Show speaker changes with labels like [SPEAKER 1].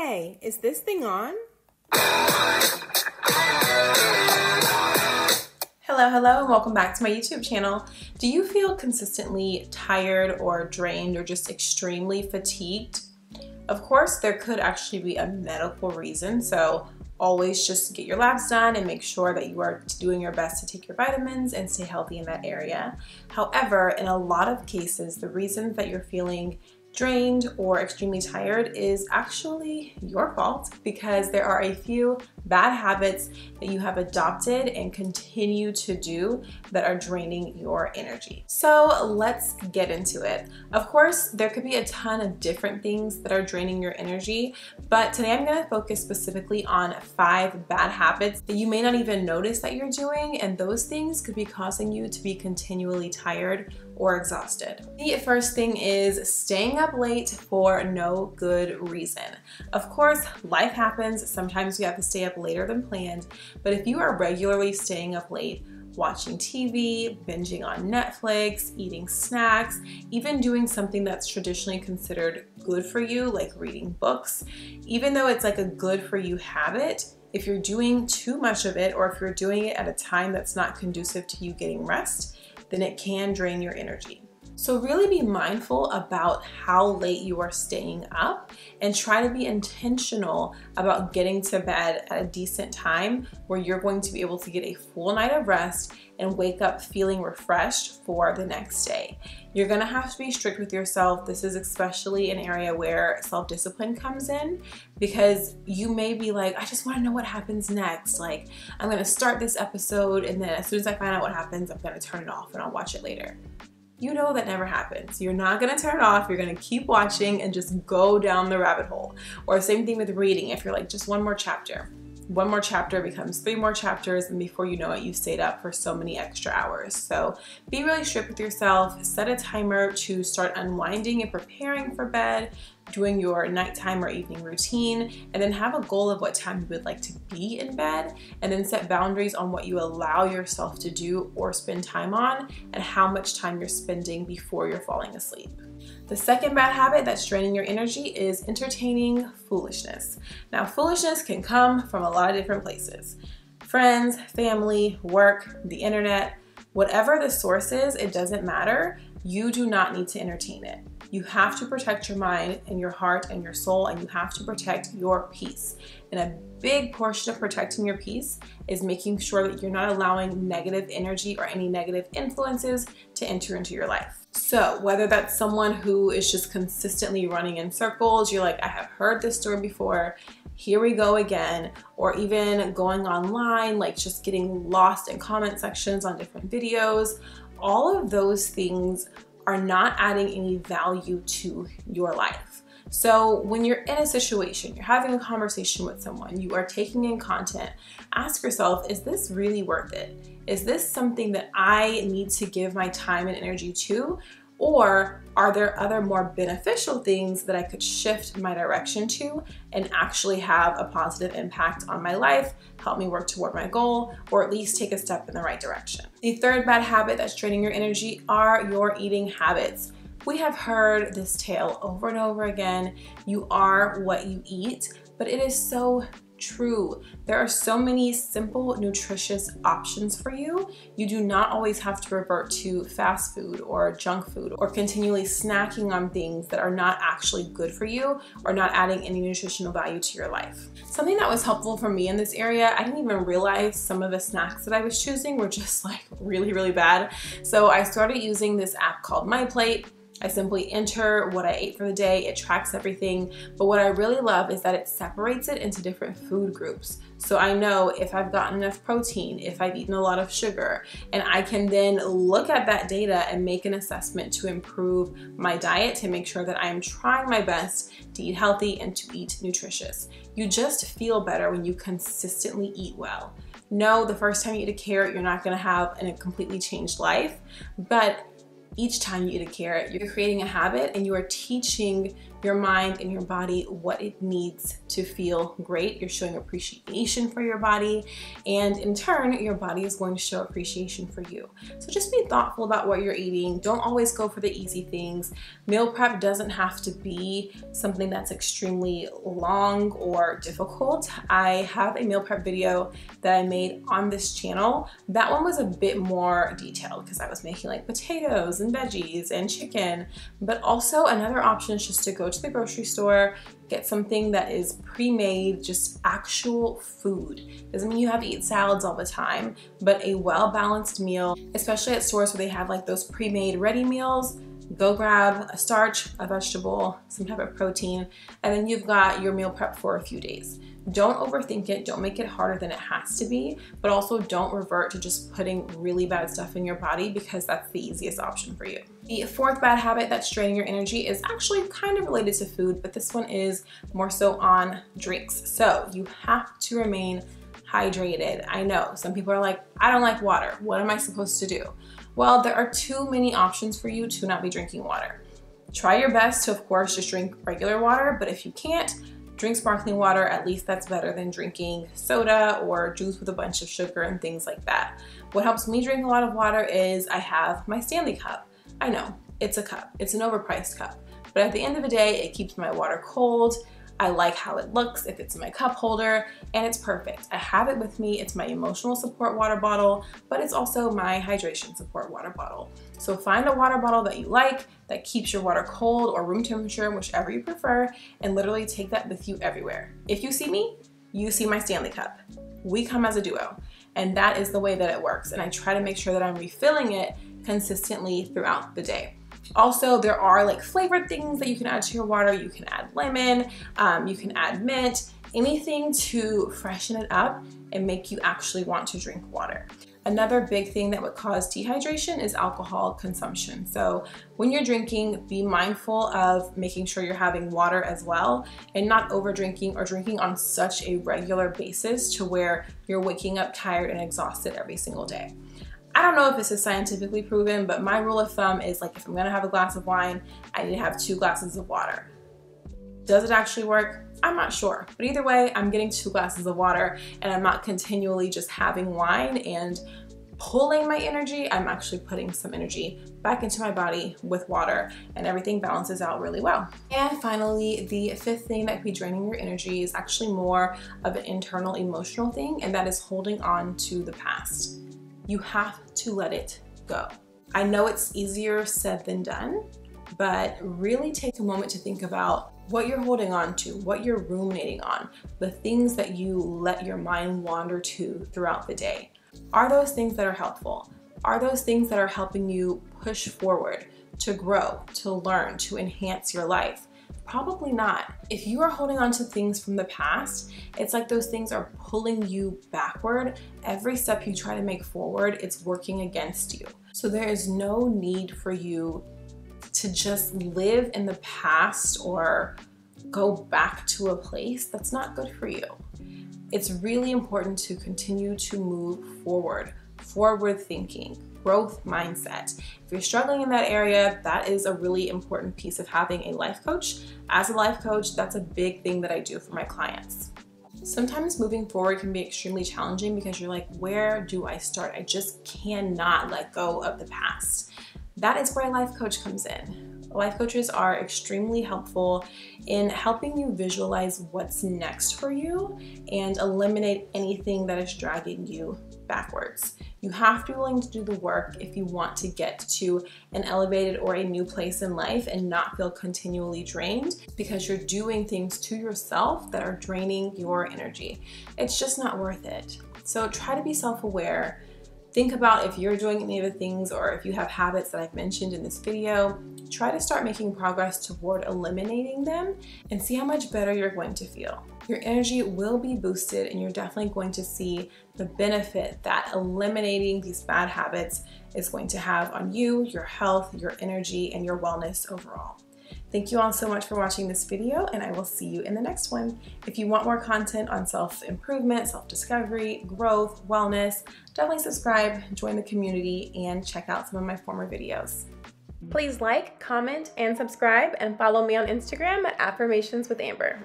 [SPEAKER 1] Hey, is this thing on? Hello, and welcome back to my YouTube channel. Do you feel consistently tired or drained or just extremely fatigued? Of course, there could actually be a medical reason, so always just get your labs done and make sure that you are doing your best to take your vitamins and stay healthy in that area. However, in a lot of cases, the reasons that you're feeling drained or extremely tired is actually your fault, because there are a few bad habits that you have adopted and continue to do that are draining your energy. So let's get into it. Of course, there could be a ton of different things that are draining your energy, but today I'm going to focus specifically on 5 bad habits that you may not even notice that you're doing, and those things could be causing you to be continually tired or exhausted. The first thing is staying up late for no good reason. Of course, life happens. Sometimes we have to stay up later than planned, but if you are regularly staying up late, watching TV, binging on Netflix, eating snacks, even doing something that's traditionally considered good for you, like reading books, even though it's like a good for you habit, if you're doing too much of it, or if you're doing it at a time that's not conducive to you getting rest, then it can drain your energy. So really be mindful about how late you are staying up and try to be intentional about getting to bed at a decent time where you're going to be able to get a full night of rest and wake up feeling refreshed for the next day. You're gonna have to be strict with yourself. This is especially an area where self-discipline comes in, because you may be like, I just wanna know what happens next. Like, I'm gonna start this episode and then as soon as I find out what happens, I'm gonna turn it off and I'll watch it later. You know that never happens. You're not gonna turn it off, you're gonna keep watching and just go down the rabbit hole. Or same thing with reading. If you're like, just one more chapter becomes 3 more chapters, and before you know it, you've stayed up for so many extra hours. So be really strict with yourself, set a timer to start unwinding and preparing for bed, doing your nighttime or evening routine, and then have a goal of what time you would like to be in bed, and then set boundaries on what you allow yourself to do or spend time on, and how much time you're spending before you're falling asleep. The second bad habit that's draining your energy is entertaining foolishness. Now, foolishness can come from a lot of different places. Friends, family, work, the internet, whatever the source is, it doesn't matter. You do not need to entertain it. You have to protect your mind and your heart and your soul, and you have to protect your peace. And a big portion of protecting your peace is making sure that you're not allowing negative energy or any negative influences to enter into your life. So whether that's someone who is just consistently running in circles, you're like, I have heard this story before, here we go again, or even going online, like just getting lost in comment sections on different videos, all of those things are not adding any value to your life. So when you're in a situation, you're having a conversation with someone, you are taking in content, ask yourself, is this really worth it? Is this something that I need to give my time and energy to? Or are there other more beneficial things that I could shift my direction to and actually have a positive impact on my life, help me work toward my goal, or at least take a step in the right direction? The third bad habit that's draining your energy are your eating habits. We have heard this tale over and over again. You are what you eat, but it is so true. There are so many simple, nutritious options for you. You do not always have to revert to fast food or junk food or continually snacking on things that are not actually good for you or not adding any nutritional value to your life. Something that was helpful for me in this area, I didn't even realize some of the snacks that I was choosing were just like really, really bad. So I started using this app called My Plate. I simply enter what I ate for the day, it tracks everything, but what I really love is that it separates it into different food groups. So I know if I've gotten enough protein, if I've eaten a lot of sugar, and I can then look at that data and make an assessment to improve my diet to make sure that I am trying my best to eat healthy and to eat nutritious. You just feel better when you consistently eat well. No, the first time you eat a carrot, you're not gonna have a completely changed life, but each time you eat a carrot, you're creating a habit and you are teaching your mind and your body what it needs to feel great. You're showing appreciation for your body, and in turn, your body is going to show appreciation for you. So just be thoughtful about what you're eating. Don't always go for the easy things. Meal prep doesn't have to be something that's extremely long or difficult. I have a meal prep video that I made on this channel. That one was a bit more detailed because I was making like potatoes and veggies and chicken, but also another option is just to go to the grocery store, get something that is pre-made, just actual food. Doesn't mean you have to eat salads all the time, but a well-balanced meal, especially at stores where they have like those pre-made ready meals. Go grab a starch, a vegetable, some type of protein, and then you've got your meal prep for a few days. Don't overthink it, don't make it harder than it has to be, but also don't revert to just putting really bad stuff in your body because that's the easiest option for you. The fourth bad habit that's draining your energy is actually kind of related to food, but this one is more so on drinks. So you have to remain hydrated. I know some people are like, I don't like water. What am I supposed to do? Well, there are too many options for you to not be drinking water. Try your best to, of course, just drink regular water, but if you can't, drink sparkling water. At least that's better than drinking soda or juice with a bunch of sugar and things like that. What helps me drink a lot of water is I have my Stanley cup. I know, it's a cup. It's an overpriced cup, but at the end of the day, it keeps my water cold. I like how it looks if it's in my cup holder, and it's perfect. I have it with me. It's my emotional support water bottle, but it's also my hydration support water bottle. So find a water bottle that you like, that keeps your water cold or room temperature, whichever you prefer, and literally take that with you everywhere. If you see me, you see my Stanley cup. We come as a duo, and that is the way that it works. And I try to make sure that I'm refilling it consistently throughout the day. Also, there are like flavored things that you can add to your water. You can add lemon, you can add mint, anything to freshen it up and make you actually want to drink water. Another big thing that would cause dehydration is alcohol consumption. So when you're drinking, be mindful of making sure you're having water as well and not over drinking or drinking on such a regular basis to where you're waking up tired and exhausted every single day. I don't know if this is scientifically proven, but my rule of thumb is like if I'm gonna have a glass of wine, I need to have 2 glasses of water. Does it actually work? I'm not sure, but either way, I'm getting 2 glasses of water and I'm not continually just having wine and pulling my energy. I'm actually putting some energy back into my body with water, and everything balances out really well. And finally, the 5th thing that could be draining your energy is actually more of an internal emotional thing, and that is holding on to the past. You have to let it go. I know it's easier said than done, but really take a moment to think about what you're holding on to, what you're ruminating on, the things that you let your mind wander to throughout the day. Are those things that are helpful? Are those things that are helping you push forward, to grow, to learn, to enhance your life? Probably not. If you are holding on to things from the past, it's like those things are pulling you backward. Every step you try to make forward, it's working against you. So there is no need for you to just live in the past or go back to a place that's not good for you. It's really important to continue to move forward, forward thinking, growth mindset. If you're struggling in that area, that is a really important piece of having a life coach. As a life coach, that's a big thing that I do for my clients. Sometimes moving forward can be extremely challenging because you're like, where do I start? I just cannot let go of the past. That is where a life coach comes in. Life coaches are extremely helpful in helping you visualize what's next for you and eliminate anything that is dragging you backwards. You have to be willing to do the work if you want to get to an elevated or a new place in life and not feel continually drained because you're doing things to yourself that are draining your energy. It's just not worth it. So try to be self-aware. Think about if you're doing any of the things or if you have habits that I've mentioned in this video, try to start making progress toward eliminating them and see how much better you're going to feel. Your energy will be boosted and you're definitely going to see the benefit that eliminating these bad habits is going to have on you, your health, your energy, and your wellness overall. Thank you all so much for watching this video, and I will see you in the next one. If you want more content on self-improvement, self-discovery, growth, wellness, definitely subscribe, join the community, and check out some of my former videos. Please like, comment, and subscribe, and follow me on Instagram at Affirmations with Amber.